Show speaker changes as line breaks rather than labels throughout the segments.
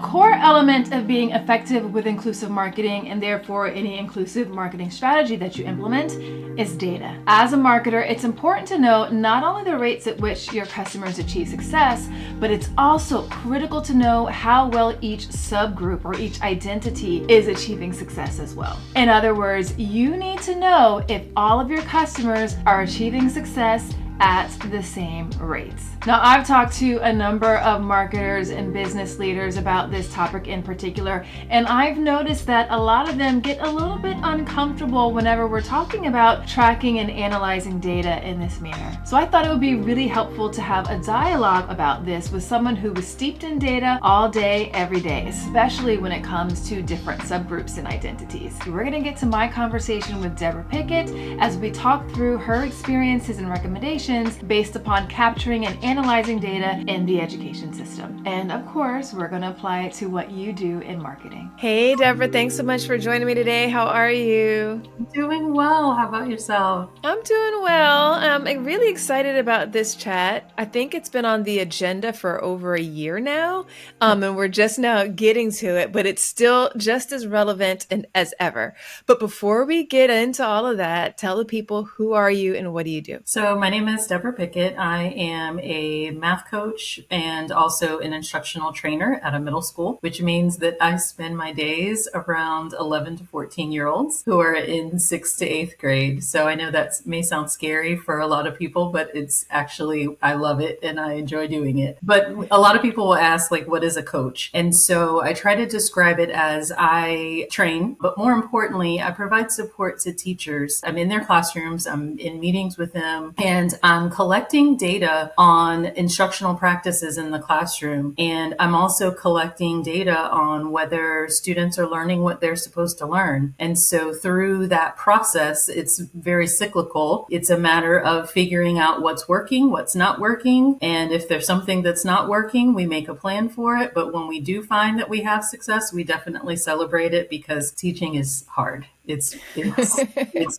core element of being effective with inclusive marketing, and therefore any inclusive marketing strategy that you implement, is data. As a marketer, it's important to know not only the rates at which your customers achieve success, but it's also critical to know how well each subgroup or each identity is achieving success as well. In other words, you need to know if all of your customers are achieving success at the same rates. Now, I've talked to a number of marketers and business leaders about this topic in particular, and I've noticed that a lot of them get a little bit uncomfortable whenever we're talking about tracking and analyzing data in this manner. So I thought it would be really helpful to have a dialogue about this with someone who was steeped in data all day, every day, especially when it comes to different subgroups and identities. We're going to get to my conversation with Deborah Pickett as we talk through her experiences and recommendations based upon capturing and analyzing data in the education system. And of course, we're going to apply it to what you do in marketing. Hey, Deborah, thanks so much for joining me today. How are you?
Doing well. How about yourself?
I'm doing well. I'm really excited about this chat. I think it's been on the agenda for over a year now, and we're just now getting to it, but it's still just as relevant as ever. But before we get into all of that, tell the people, who are you and what do you do?
So my name is Deborah Pickett. I am a math coach and also an instructional trainer at a middle school, which means that I spend my days around 11 to 14-year-olds who are in 6th to 8th grade. So I know that may sound scary for a lot of people, but it's actually, I love it and I enjoy doing it. But a lot of people will ask, like, what is a coach? And so I try to describe it as I train, but more importantly, I provide support to teachers. I'm in their classrooms, I'm in meetings with them, and I'm collecting data on instructional practices in the classroom. And I'm also collecting data on whether students are learning what they're supposed to learn. And so through that process, it's very cyclical. It's a matter of figuring out what's working, what's not working. And if there's something that's not working, we make a plan for it. But when we do find that we have success, we definitely celebrate it because teaching is hard. It's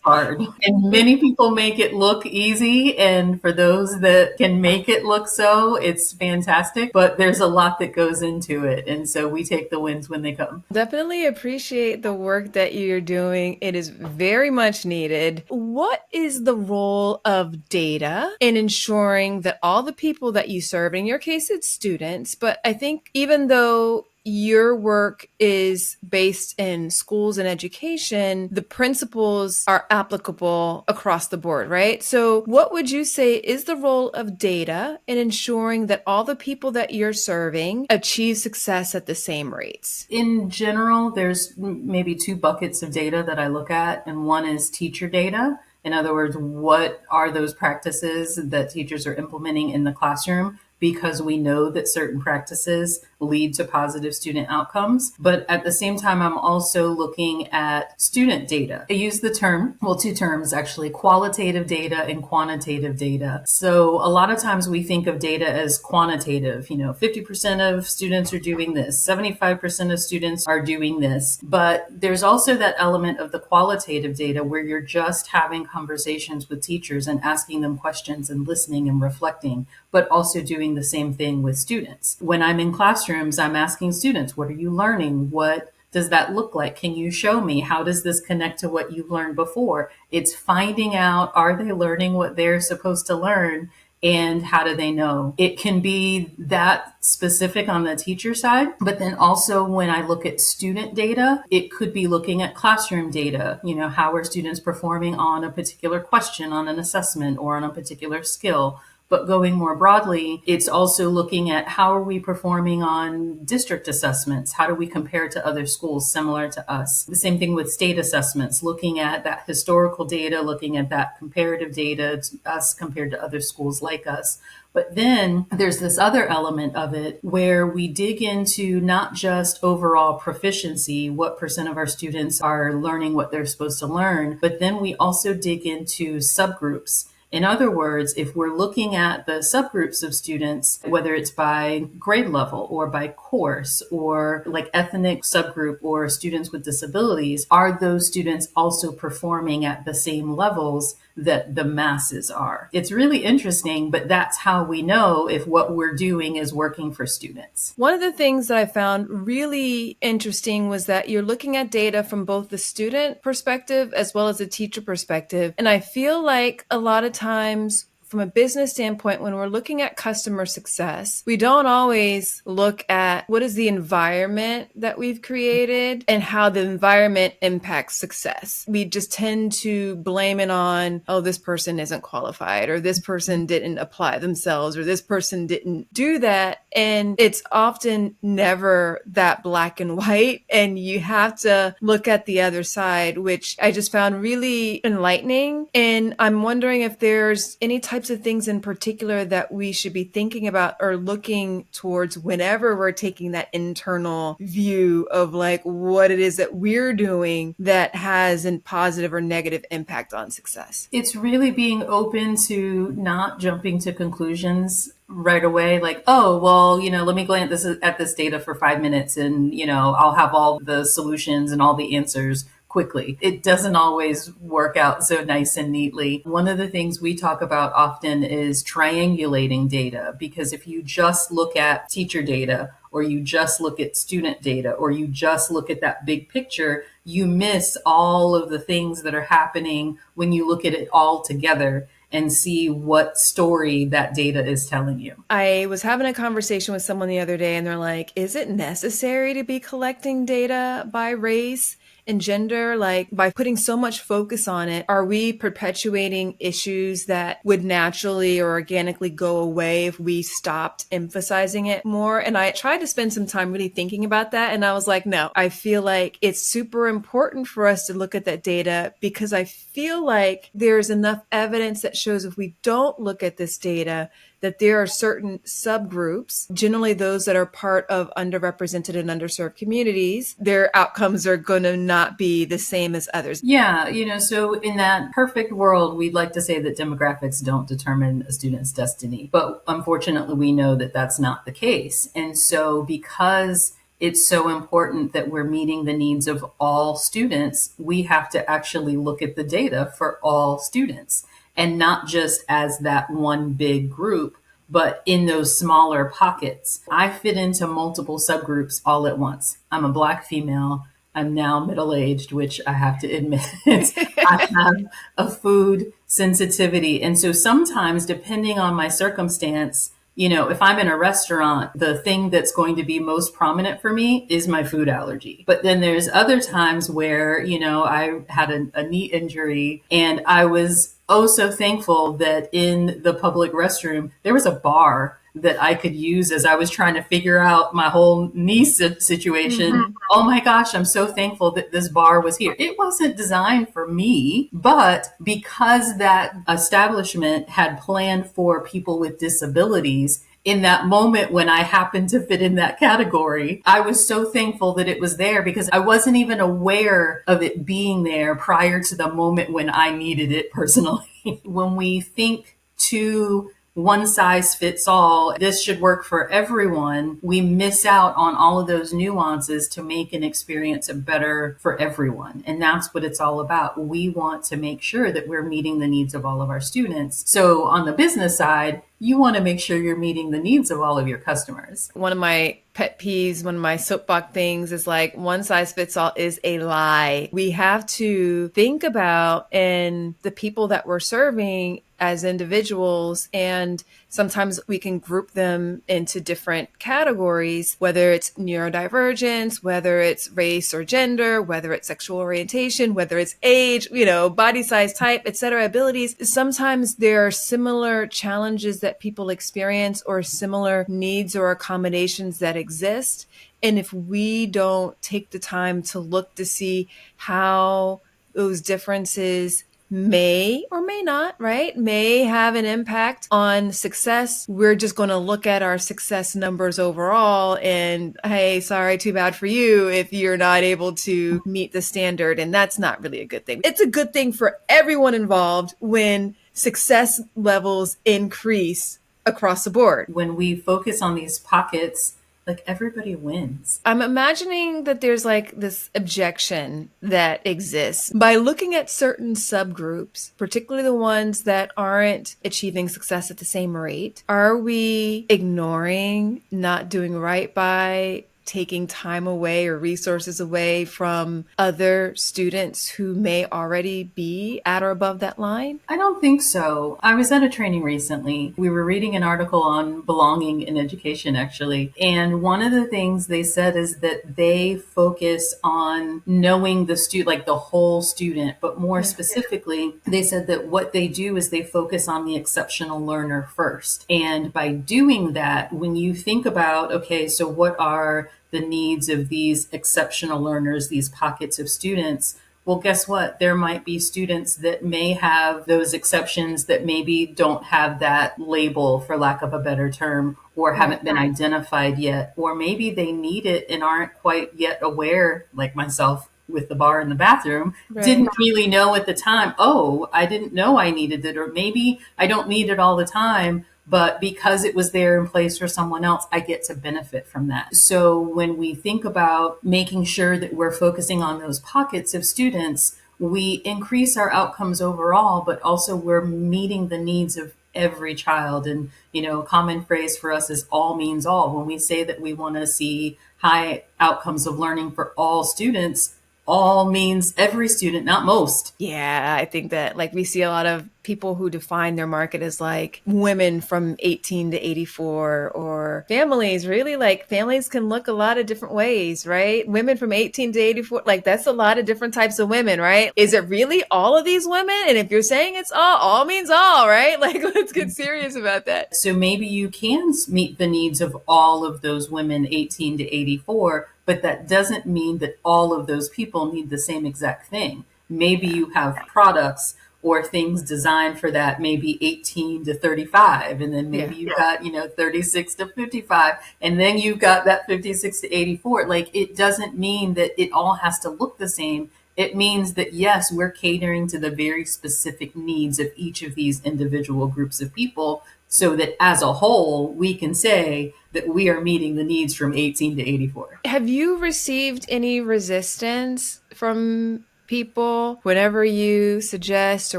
hard. And many people make it look easy. And for those that can make it look so, it's fantastic. But there's a lot that goes into it. And so we take the wins when they come.
Definitely appreciate the work that you're doing. It is very much needed. What is the role of data in ensuring that all the people that you serve, in your case, it's students, but I think even though your work is based in schools and education, the principles are applicable across the board, right? So what would you say is the role of data in ensuring that all the people that you're serving achieve success at the same rates?
In general, there's maybe two buckets of data that I look at, and one is teacher data. In other words, what are those practices that teachers are implementing in the classroom? Because we know that certain practices lead to positive student outcomes. But at the same time, I'm also looking at student data. I use the term, well, two terms actually, qualitative data and quantitative data. So a lot of times we think of data as quantitative, 50% of students are doing this, 75% of students are doing this. But there's also that element of the qualitative data where you're just having conversations with teachers and asking them questions and listening and reflecting, but also doing the same thing with students. When I'm in classrooms, I'm asking students, what are you learning? What does that look like? Can you show me? How does this connect to what you've learned before? It's finding out, are they learning what they're supposed to learn? And how do they know? It can be that specific on the teacher side, but then also when I look at student data, it could be looking at classroom data. How are students performing on a particular question, on an assessment, or on a particular skill? But going more broadly, it's also looking at how are we performing on district assessments? How do we compare to other schools similar to us? The same thing with state assessments, looking at that historical data, looking at that comparative data to us compared to other schools like us. But then there's this other element of it where we dig into not just overall proficiency, what percent of our students are learning what they're supposed to learn, but then we also dig into subgroups. In other words, if we're looking at the subgroups of students, whether it's by grade level or by course or like ethnic subgroup or students with disabilities, are those students also performing at the same levels that the masses are? It's really interesting, but that's how we know if what we're doing is working for students.
One of the things that I found really interesting was that you're looking at data from both the student perspective as well as the teacher perspective. And I feel like a lot of times from a business standpoint, when we're looking at customer success, we don't always look at what is the environment that we've created and how the environment impacts success. We just tend to blame it on, oh, this person isn't qualified, or this person didn't apply themselves, or this person didn't do that. And it's often never that black and white. And you have to look at the other side, which I just found really enlightening. And I'm wondering if there's any types of things in particular that we should be thinking about or looking towards whenever we're taking that internal view of like what it is that we're doing that has a positive or negative impact on success.
It's really being open to not jumping to conclusions right away, like, oh, well, let me glance at this data for 5 minutes and, I'll have all the solutions and all the answers quickly. It doesn't always work out so nice and neatly. One of the things we talk about often is triangulating data, because if you just look at teacher data, or you just look at student data, or you just look at that big picture, you miss all of the things that are happening when you look at it all together and see what story that data is telling you.
I was having a conversation with someone the other day and they're like, is it necessary to be collecting data by race and gender? Like, by putting so much focus on it, are we perpetuating issues that would naturally or organically go away if we stopped emphasizing it more? And I tried to spend some time really thinking about that. And I was like, no, I feel like it's super important for us to look at that data, because I feel like there's enough evidence that shows if we don't look at this data, that there are certain subgroups, generally those that are part of underrepresented and underserved communities, their outcomes are going to not be the same as others.
Yeah, so in that perfect world, we'd like to say that demographics don't determine a student's destiny. But unfortunately, we know that that's not the case. And so because it's so important that we're meeting the needs of all students, we have to actually look at the data for all students, and not just as that one big group, but in those smaller pockets. I fit into multiple subgroups all at once. I'm a Black female. I'm now middle-aged, which I have to admit, I have a food sensitivity. And so sometimes, depending on my circumstance, if I'm in a restaurant, the thing that's going to be most prominent for me is my food allergy. But then there's other times where, I had a knee injury and I was so thankful that in the public restroom, there was a bar that I could use as I was trying to figure out my whole knee situation. Mm-hmm. Oh my gosh, I'm so thankful that this bar was here. It wasn't designed for me, but because that establishment had planned for people with disabilities, in that moment when I happened to fit in that category, I was so thankful that it was there, because I wasn't even aware of it being there prior to the moment when I needed it personally. When we think too one size fits all, this should work for everyone, we miss out on all of those nuances to make an experience better for everyone. And that's what it's all about. We want to make sure that we're meeting the needs of all of our students. So on the business side, you want to make sure you're meeting the needs of all of your customers.
One of my pet peeves, one of my soapbox things is like, one size fits all is a lie. We have to think about and the people that we're serving as individuals, and sometimes we can group them into different categories, whether it's neurodivergence, whether it's race or gender, whether it's sexual orientation, whether it's age, body size, type, etc., abilities. Sometimes there are similar challenges that people experience or similar needs or accommodations that exist. And if we don't take the time to look to see how those differences may or may not, right, may have an impact on success, we're just going to look at our success numbers overall and, hey, sorry, too bad for you if you're not able to meet the standard. And that's not really a good thing. It's a good thing for everyone involved when
success levels increase across the board.
When we focus on these pockets, like everybody wins.
I'm imagining that there's like this objection that exists by looking at certain subgroups, particularly the ones that aren't achieving success at the same rate. Are we ignoring, not doing right by taking time away or resources away from other students who may already be at or above that line?
I don't think so. I was at a training recently. We were reading an article on belonging in education, actually. And one of the things they said is that they focus on knowing the student, like the whole student, but more specifically, they said that what they do is they focus on the exceptional learner first. And by doing that, when you think about, okay, so what are the needs of these exceptional learners, these pockets of students? Well, guess what? There might be students that may have those exceptions that maybe don't have that label, for lack of a better term, or haven't been identified yet. Or maybe they need it and aren't quite yet aware, like myself with the bar in the bathroom, didn't really know at the time, oh, I didn't know I needed it. Or maybe I don't need it all the time, but because it was there in place for someone else, I get to benefit from that. So when we think about making sure that we're focusing on those pockets of students, we increase our outcomes overall, but also we're meeting the needs of every child. And, a common phrase for us is all means all. When we say that we want to see high outcomes of learning for all students, all means every student, not most.
Yeah, I think that like we see a lot of people who define their market as like women from 18 to 84 or families, really like families can look a lot of different ways, right? Women from 18 to 84, like that's a lot of different types of women, right? Is it really all of these women? And if you're saying it's all means all, right? Like let's get serious about that.
So maybe you can meet the needs of all of those women 18 to 84, but that doesn't mean that all of those people need the same exact thing. Maybe you have products or things designed for that, maybe 18 to 35. And then maybe you've got, 36 to 55. And then you've got that 56 to 84. Like it doesn't mean that it all has to look the same. It means that, yes, we're catering to the very specific needs of each of these individual groups of people so that as a whole, we can say that we are meeting the needs from 18 to 84.
Have you received any resistance from people whenever you suggest or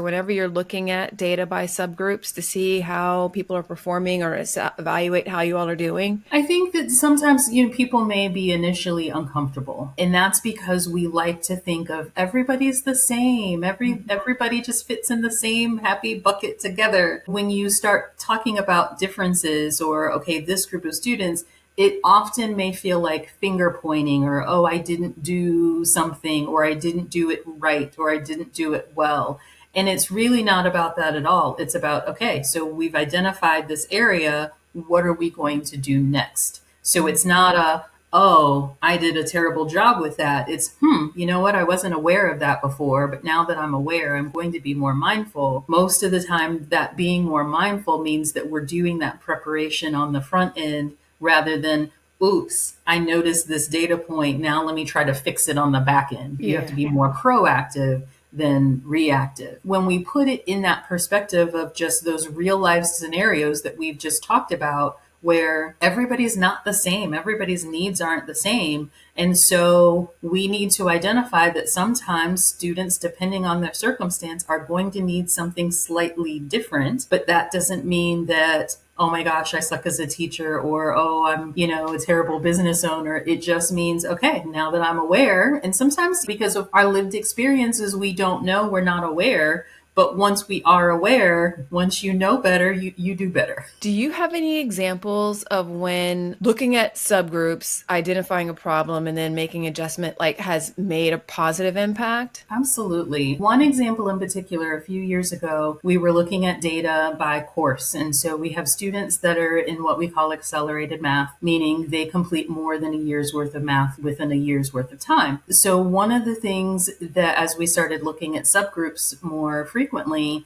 whenever you're looking at data by subgroups to see how people are performing or evaluate how you all are doing?
I think that sometimes, people may be initially uncomfortable, and that's because we like to think of everybody's the same. Everybody just fits in the same happy bucket together. When you start talking about differences or, okay, this group of students, it often may feel like finger pointing or, oh, I didn't do something or I didn't do it right or I didn't do it well. And it's really not about that at all. It's about, okay, so we've identified this area. What are we going to do next? So it's not oh, I did a terrible job with that. It's, you know what? I wasn't aware of that before, but now that I'm aware, I'm going to be more mindful. Most of the time, that being more mindful means that we're doing that preparation on the front end rather than, oops, I noticed this data point. Now let me try to fix it on the back end. You have to be more proactive than reactive. When we put it in that perspective of just those real life scenarios that we've just talked about, where everybody's not the same, everybody's needs aren't the same. And so we need to identify that sometimes students, depending on their circumstance, are going to need something slightly different. But that doesn't mean that, oh my gosh, I suck as a teacher, or, oh, I'm, a terrible business owner. It just means, okay, now that I'm aware, and sometimes because of our lived experiences, we don't know, we're not aware. But once we are aware, once you know better, you do better.
Do you have any examples of when looking at subgroups, identifying a problem, and then making adjustment has made a positive impact?
Absolutely. One example in particular, a few years ago, we were looking at data by course. And so we have students that are in what we call accelerated math, meaning they complete more than a year's worth of math within a year's worth of time. So one of the things that as we started looking at subgroups more frequently,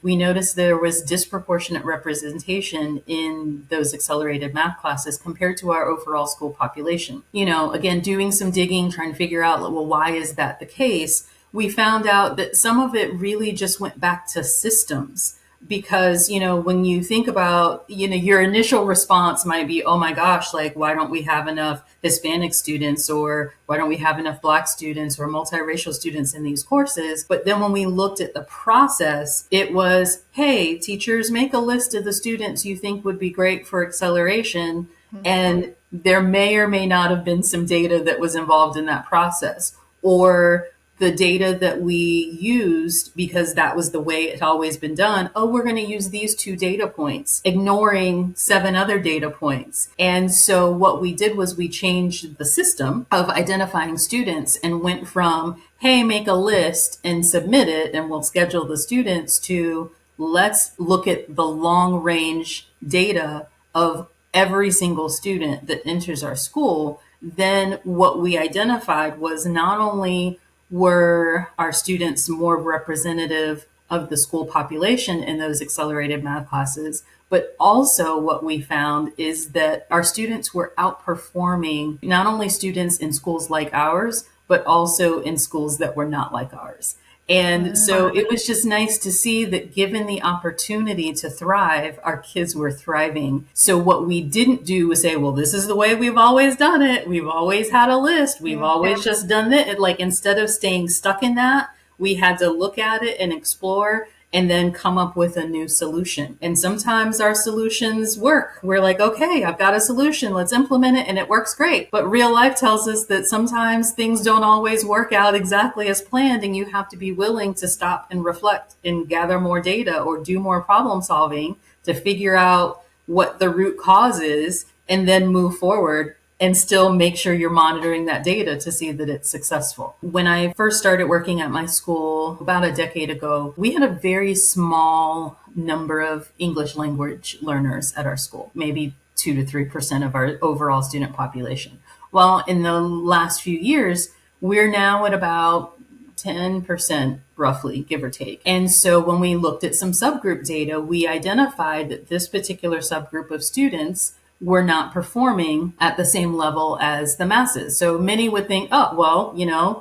we noticed there was disproportionate representation in those accelerated math classes compared to our overall school population. Again, doing some digging, trying to figure out, well, why is that the case? We found out that some of it really just went back to systems. because, when you think about, your initial response might be, oh my gosh, like, why don't we have enough Hispanic students, or why don't we have enough Black students or multiracial students in these courses? But then when we looked at the process, it was, hey, teachers, make a list of the students you think would be great for acceleration. And there may or may not have been some data that was involved in that process, or the data that we used, because that was the way it always been done. Oh, we're going to use these 2 data points, ignoring 7 other data points. And so what we did was we changed the system of identifying students and went from, hey, make a list and submit it, and we'll schedule the students, to let's look at the long range data of every single student that enters our school. Then what we identified was not only were our students more representative of the school population in those accelerated math classes, but also what we found is that our students were outperforming not only students in schools like ours, but also in schools that were not like ours. And so it was just nice to see that, given the opportunity to thrive, our kids were thriving. So what we didn't do was say, well, this is the way we've always done it. We've always had a list. We've always just done it. Like, instead of staying stuck in that, we had to look at it and explore, and then come up with a new solution. And sometimes our solutions work. We're like, okay, I've got a solution, let's implement it, and it works great. But real life tells us that sometimes things don't always work out exactly as planned, and you have to be willing to stop and reflect and gather more data or do more problem solving to figure out what the root cause is, and then move forward and still make sure you're monitoring that data to see that it's successful. When I first started working at my school about a decade ago, we had a very small number of English language learners at our school, maybe 2 to 3% of our overall student population. Well, in the last few years, we're now at about 10%, roughly, give or take. And so when we looked at some subgroup data, we identified that this particular subgroup of students were not performing at the same level as the masses. So many would think, oh, well,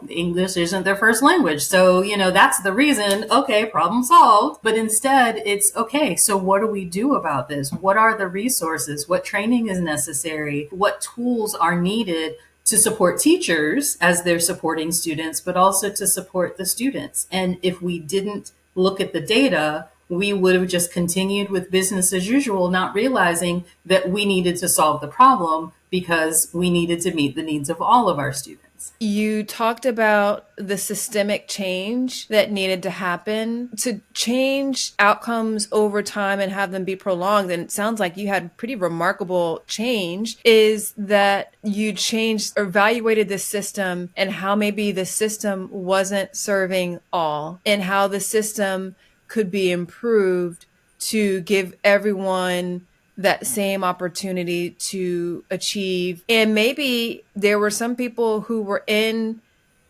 English isn't their first language. So, that's the reason. Okay, problem solved. But instead, it's, okay, so what do we do about this? What are the resources? What training is necessary? What tools are needed to support teachers as they're supporting students, but also to support the students? And if we didn't look at the data, we would have just continued with business as usual, not realizing that we needed to solve the problem because we needed to meet the needs of all of our students.
You talked about the systemic change that needed to happen to change outcomes over time and have them be prolonged. And it sounds like you had pretty remarkable change, is that you changed or evaluated the system and how maybe the system wasn't serving all, and how the system could be improved to give everyone that same opportunity to achieve. And maybe there were some people who were in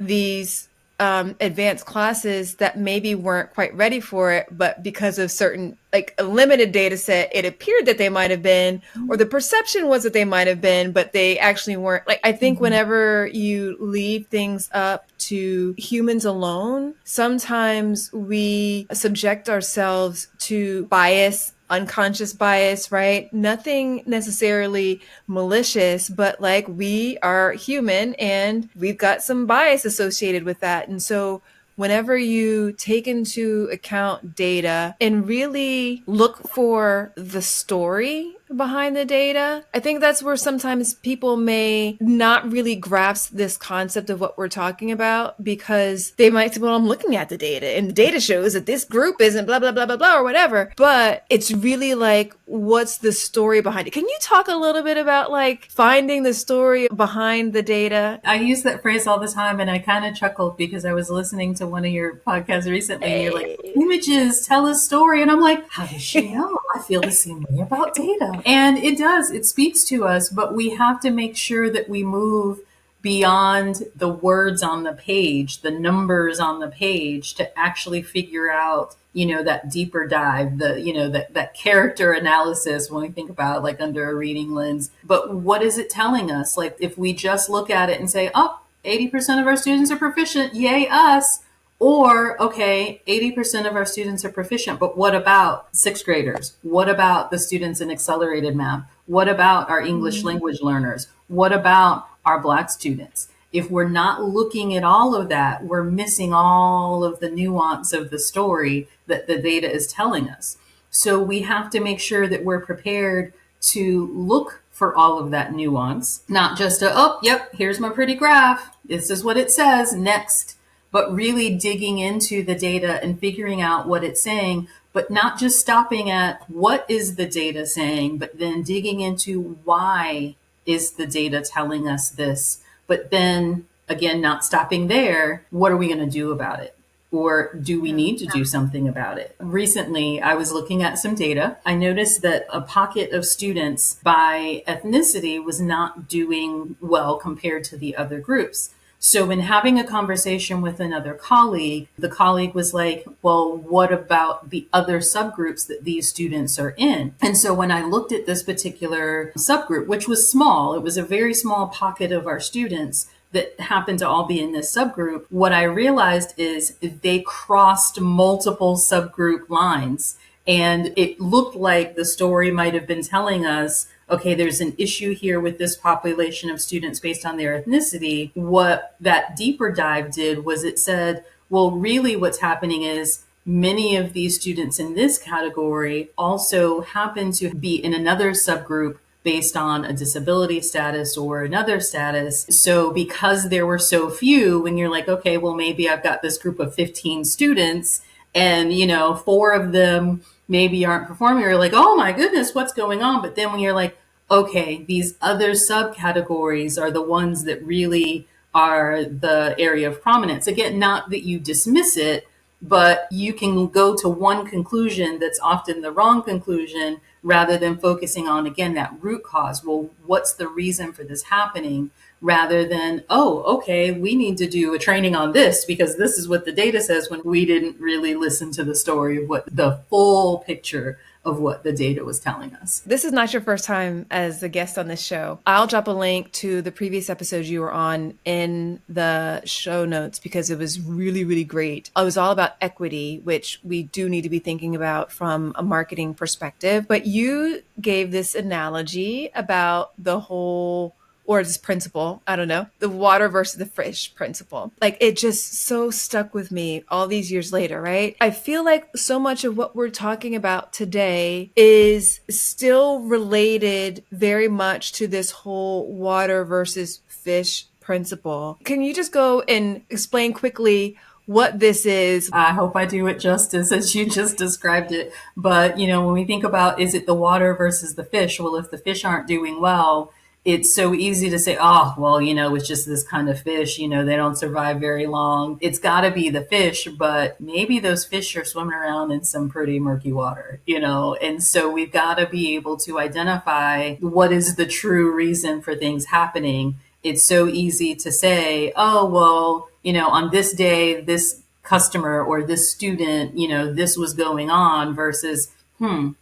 these advanced classes that maybe weren't quite ready for it, but because of certain, like a limited data set, it appeared that they might have been, or the perception was that they might have been, but they actually weren't. Like, I think whenever you leave things up to humans alone, sometimes we subject ourselves to bias, unconscious bias, right? Nothing necessarily malicious, but like, we are human and we've got some bias associated with that. And so whenever you take into account data and really look for the story behind the data, I think that's where sometimes people may not really grasp this concept of what we're talking about, because they might say, well, I'm looking at the data and the data shows that this group isn't blah, blah, blah, blah, blah, or whatever. But it's really like, what's the story behind it? Can you talk a little bit about like finding the story behind the data?
I use that phrase all the time, and I kind of chuckled because I was listening to one of your podcasts recently, and you're like, images tell a story. And I'm like, how does she know? I feel the same way about data. And it does, it speaks to us, but we have to make sure that we move beyond the words on the page, the numbers on the page, to actually figure out, that deeper dive, that character analysis when we think about like under a reading lens. But what is it telling us? Like, if we just look at it and say, oh, 80% of our students are proficient, yay us. Or, okay, 80% of our students are proficient, but what about sixth graders? What about the students in accelerated math? What about our English language learners? What about our Black students? If we're not looking at all of that, we're missing all of the nuance of the story that the data is telling us. So we have to make sure that we're prepared to look for all of that nuance, not just oh, yep, here's my pretty graph. This is what it says. Next. But really digging into the data and figuring out what it's saying, but not just stopping at what is the data saying, but then digging into why is the data telling us this. But then again, not stopping there, what are we going to do about it? Or do we need to do something about it? Recently, I was looking at some data. I noticed that a pocket of students by ethnicity was not doing well compared to the other groups. So in having a conversation with another colleague, the colleague was like, well, what about the other subgroups that these students are in? And so when I looked at this particular subgroup, which was small, it was a very small pocket of our students that happened to all be in this subgroup, what I realized is they crossed multiple subgroup lines. And it looked like the story might have been telling us, okay, there's an issue here with this population of students based on their ethnicity. What that deeper dive did was it said, well, really what's happening is many of these students in this category also happen to be in another subgroup based on a disability status or another status. So because there were so few, when you're like, okay, well, maybe I've got this group of 15 students and, 4 of them maybe aren't performing, you're like, oh my goodness, what's going on? But then when you're like, okay, these other subcategories are the ones that really are the area of prominence. Again, not that you dismiss it, but you can go to one conclusion that's often the wrong conclusion rather than focusing on, again, that root cause. Well, what's the reason for this happening? Rather than, oh, okay, we need to do a training on this because this is what the data says, when we didn't really listen to the story of what the full picture of what the data was telling us.
This is not your first time as a guest on this show. I'll drop a link to the previous episode you were on in the show notes because it was really, really great. It was all about equity, which we do need to be thinking about from a marketing perspective. But you gave this analogy about the whole, or this principle, I don't know, the water versus the fish principle. Like, it just so stuck with me all these years later, right? I feel like so much of what we're talking about today is still related very much to this whole water versus fish principle. Can you just go and explain quickly what this is?
I hope I do it justice as you just described it. But, when we think about, is it the water versus the fish? Well, if the fish aren't doing well, it's so easy to say, oh, well, it's just this kind of fish, they don't survive very long. It's got to be the fish, but maybe those fish are swimming around in some pretty murky water, and so we've got to be able to identify what is the true reason for things happening. It's so easy to say, oh, well, on this day, this customer or this student, this was going on versus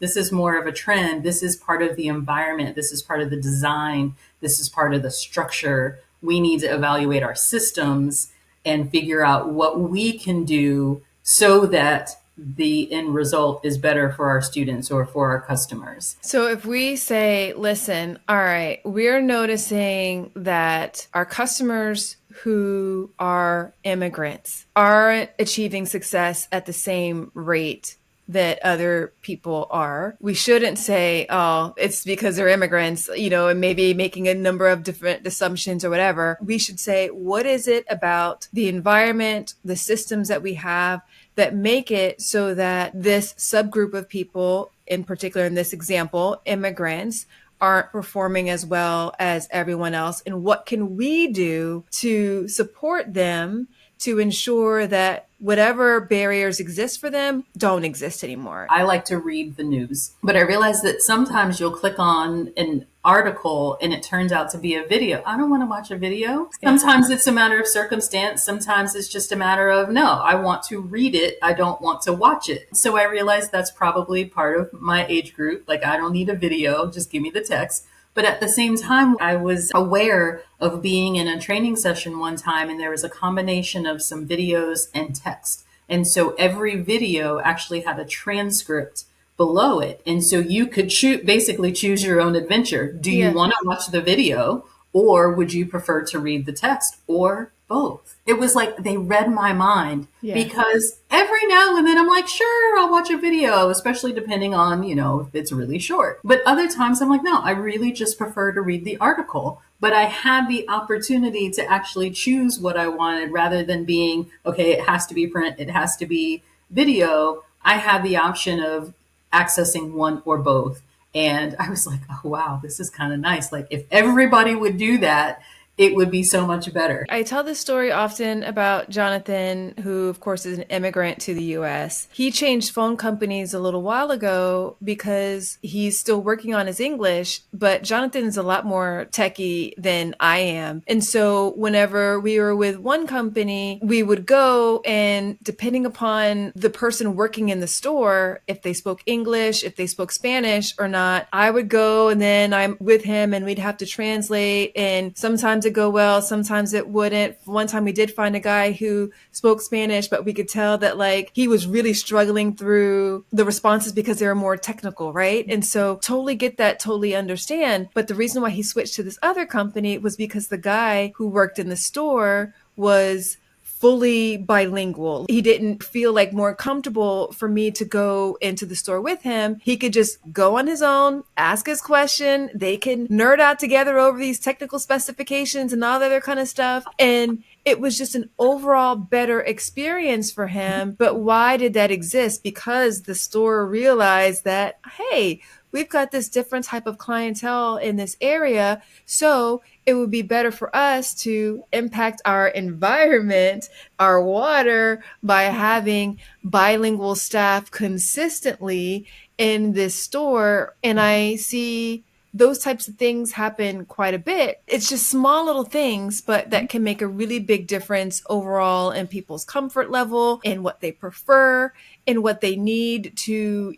this is more of a trend. This is part of the environment. This is part of the design. This is part of the structure. We need to evaluate our systems and figure out what we can do so that the end result is better for our students or for our customers.
So if we say, listen, all right, we're noticing that our customers who are immigrants aren't achieving success at the same rate that other people are. We shouldn't say, oh, it's because they're immigrants, and maybe making a number of different assumptions or whatever. We should say, what is it about the environment, the systems that we have that make it so that this subgroup of people, in particular in this example, immigrants, aren't performing as well as everyone else? And what can we do to support them to ensure that whatever barriers exist for them don't exist anymore?
I like to read the news, but I realize that sometimes you'll click on an article and it turns out to be a video. I don't want to watch a video. Sometimes it's a matter of circumstance. Sometimes it's just a matter of, no, I want to read it. I don't want to watch it. So I realize that's probably part of my age group. Like, I don't need a video. Just give me the text. But at the same time, I was aware of being in a training session one time, and there was a combination of some videos and text. And so every video actually had a transcript below it. And so you could basically choose your own adventure. Do you want to watch the video, or would you prefer to read the text, or both? It was like they read my mind, because every now and then I'm like, sure, I'll watch a video, especially depending on, if it's really short. But other times I'm like, no, I really just prefer to read the article. But I had the opportunity to actually choose what I wanted rather than being, okay, it has to be print, it has to be video. I had the option of accessing one or both. And I was like, oh, wow, this is kind of nice. Like if everybody would do that, it would be so much better.
I tell this story often about Jonathan, who of course is an immigrant to the US. He changed phone companies a little while ago because he's still working on his English, but Jonathan's a lot more techie than I am. And so whenever we were with one company, we would go, and depending upon the person working in the store, if they spoke English, if they spoke Spanish or not, I would go, and then I'm with him and we'd have to translate, and sometimes it go well, sometimes it wouldn't. One time we did find a guy who spoke Spanish, but we could tell that like he was really struggling through the responses because they were more technical, right? And so totally get that, totally understand. But the reason why he switched to this other company was because the guy who worked in the store was fully bilingual. He didn't feel like more comfortable for me to go into the store with him. He could just go on his own, ask his question. They can nerd out together over these technical specifications and all that other kind of stuff. And it was just an overall better experience for him. But why did that exist? Because the store realized that, hey, we've got this different type of clientele in this area. So it would be better for us to impact our environment, our water, by having bilingual staff consistently in this store. And I see those types of things happen quite a bit. It's just small little things, but that can make a really big difference overall in people's comfort level and what they prefer and what they need to,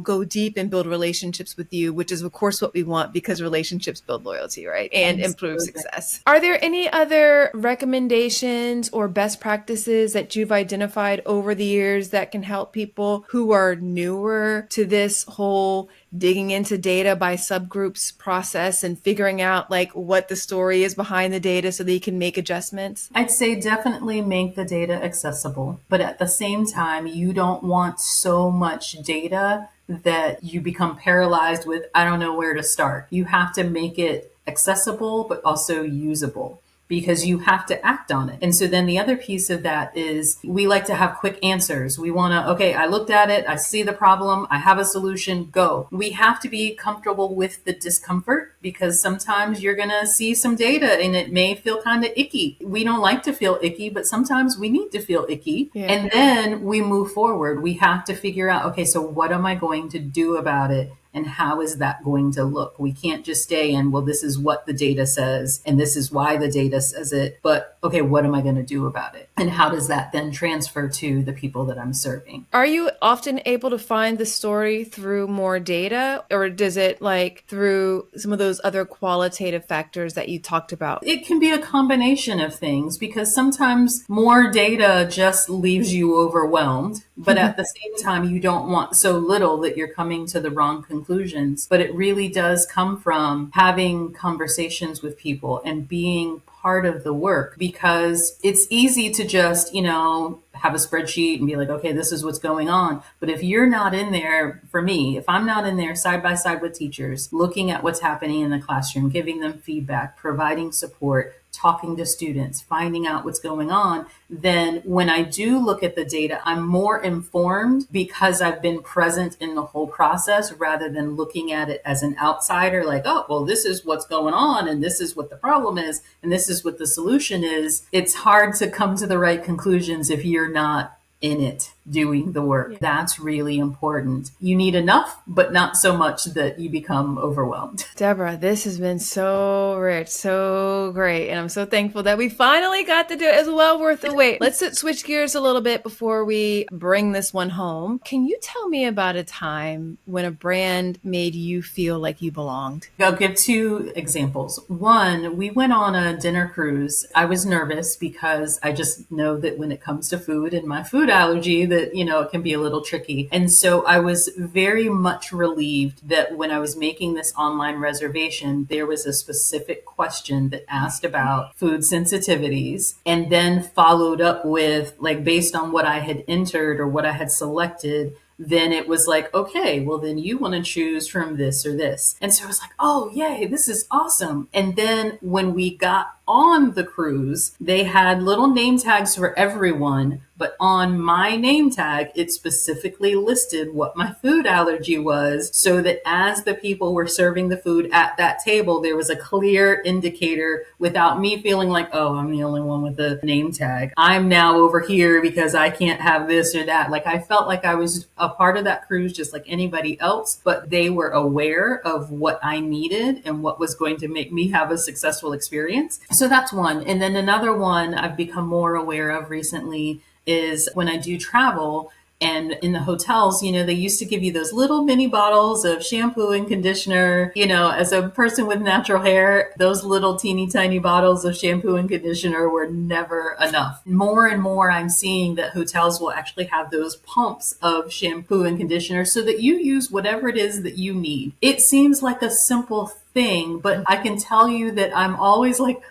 go deep and build relationships with you, which is of course what we want, because relationships build loyalty, right? And improve success. Are there any other recommendations or best practices that you've identified over the years that can help people who are newer to this whole digging into data by subgroups process and figuring out like what the story is behind the data so that you can make adjustments?
I'd say definitely make the data accessible, but at the same time, you don't want so much data that you become paralyzed with, I don't know where to start. You have to make it accessible, but also usable, because you have to act on it. And so then the other piece of that is we like to have quick answers. We want to, okay, I looked at it, I see the problem, I have a solution, go. We have to be comfortable with the discomfort, because sometimes you're going to see some data and it may feel kind of icky. We don't like to feel icky, but sometimes we need to feel icky. Yeah. And then we move forward. We have to figure out, okay, so what am I going to do about it? And how is that going to look? We can't just stay in, well, this is what the data says, and this is why the data says it. But okay, what am I going to do about it? And how does that then transfer to the people that I'm serving?
Are you often able to find the story through more data, or does it like through some of those other qualitative factors that you talked about?
It can be a combination of things, because sometimes more data just leaves you overwhelmed. But at the same time, you don't want so little that you're coming to the wrong conclusions. But it really does come from having conversations with people and being part of the work, because it's easy to just, have a spreadsheet and be like, okay, this is what's going on. But if you're not in there, for me, if I'm not in there side by side with teachers, looking at what's happening in the classroom, giving them feedback, providing support, talking to students, finding out what's going on, then when I do look at the data, I'm more informed because I've been present in the whole process, rather than looking at it as an outsider, like, oh, well, this is what's going on, and this is what the problem is, and this is what the solution is. It's hard to come to the right conclusions if you're not in it. doing the work. Yeah. That's really important. You need enough, but not so much that you become overwhelmed.
Deborah, this has been so rich, so great. And I'm so thankful that we finally got to do it. It's well worth the wait. Let's switch gears a little bit before we bring this one home. Can you tell me about a time when a brand made you feel like you belonged?
I'll give two examples. One, we went on a dinner cruise. I was nervous because I just know that when it comes to food and my food allergy that, it can be a little tricky. And so I was very much relieved that when I was making this online reservation, there was a specific question that asked about food sensitivities and then followed up with, like, based on what I had entered or what I had selected, then it was like, okay, well, then you want to choose from this or this. And so I was like, oh, yay, this is awesome. And then when we got on the cruise, they had little name tags for everyone. But on my name tag, it specifically listed what my food allergy was so that as the people were serving the food at that table, there was a clear indicator without me feeling like, oh, I'm the only one with the name tag. I'm now over here because I can't have this or that. Like, I felt like I was a part of that cruise just like anybody else, but they were aware of what I needed and what was going to make me have a successful experience. So that's one. And then another one I've become more aware of recently is when I do travel and in the hotels, they used to give you those little mini bottles of shampoo and conditioner. As a person with natural hair, those little teeny tiny bottles of shampoo and conditioner were never enough. More and more, I'm seeing that hotels will actually have those pumps of shampoo and conditioner so that you use whatever it is that you need. It seems like a simple thing, but I can tell you that I'm always like,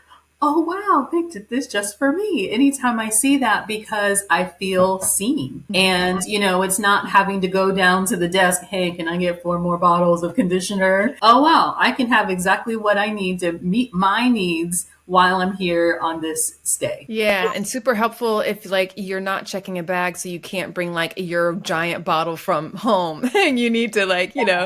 oh, wow, they did this just for me. Anytime I see that, because I feel seen. And, it's not having to go down to the desk. Hey, can I get 4 more bottles of conditioner? Oh, wow, I can have exactly what I need to meet my needs while I'm here on this stay.
Yeah. And super helpful if you're not checking a bag, so you can't bring your giant bottle from home and you need to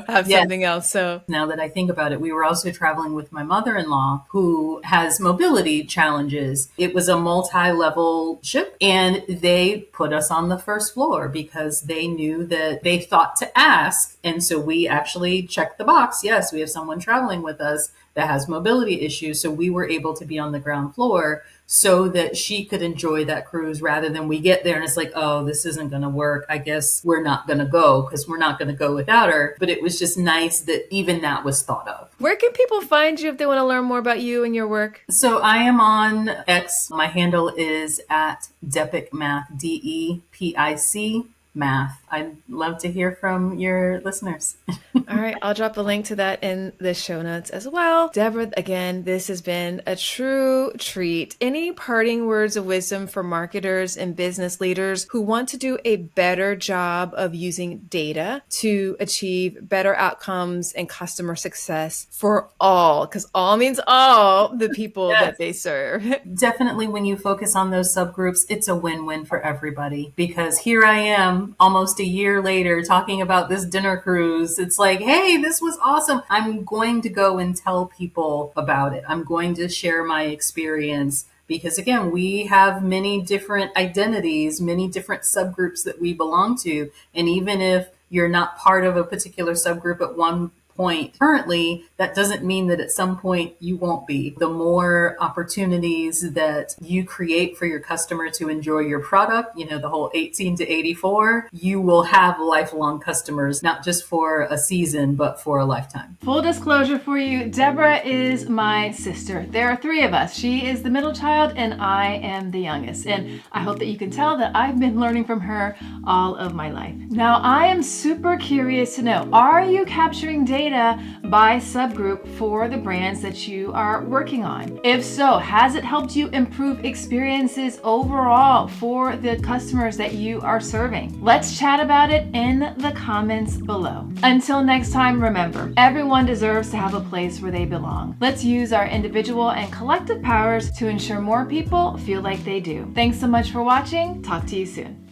have something else. So
now that I think about it, we were also traveling with my mother-in-law who has mobility challenges. It was a multi-level ship and they put us on the first floor because they knew that they thought to ask. And so we actually checked the box. Yes, we have someone traveling with us that has mobility issues. So we were able to be on the ground floor so that she could enjoy that cruise rather than we get there and it's like, oh, this isn't going to work. I guess we're not going to go because we're not going to go without her. But it was just nice that even that was thought of.
Where can people find you if they want to learn more about you and your work?
So I am on X. My handle is at Depic Math, DEPIC Math. I'd love to hear from your listeners.
All right. I'll drop a link to that in the show notes as well. Deborah, again, this has been a true treat. Any parting words of wisdom for marketers and business leaders who want to do a better job of using data to achieve better outcomes and customer success for all? Because all means all the people that they serve.
Definitely when you focus on those subgroups, it's a win-win for everybody because here I am almost a year later talking about this dinner cruise. It's like, hey, this was awesome. I'm going to go and tell people about it. I'm going to share my experience because, again, we have many different identities, many different subgroups that we belong to. And even if you're not part of a particular subgroup at one point currently, that doesn't mean that at some point you won't be. The more opportunities that you create for your customer to enjoy your product, the whole 18 to 84, you will have lifelong customers, not just for a season, but for a lifetime.
Full disclosure for you, Deborah is my sister. There are 3 of us. She is the middle child and I am the youngest. And I hope that you can tell that I've been learning from her all of my life. Now, I am super curious to know, are you capturing data by subgroup for the brands that you are working on? If so, has it helped you improve experiences overall for the customers that you are serving? Let's chat about it in the comments below. Until next time, remember, everyone deserves to have a place where they belong. Let's use our individual and collective powers to ensure more people feel like they do. Thanks so much for watching. Talk to you soon.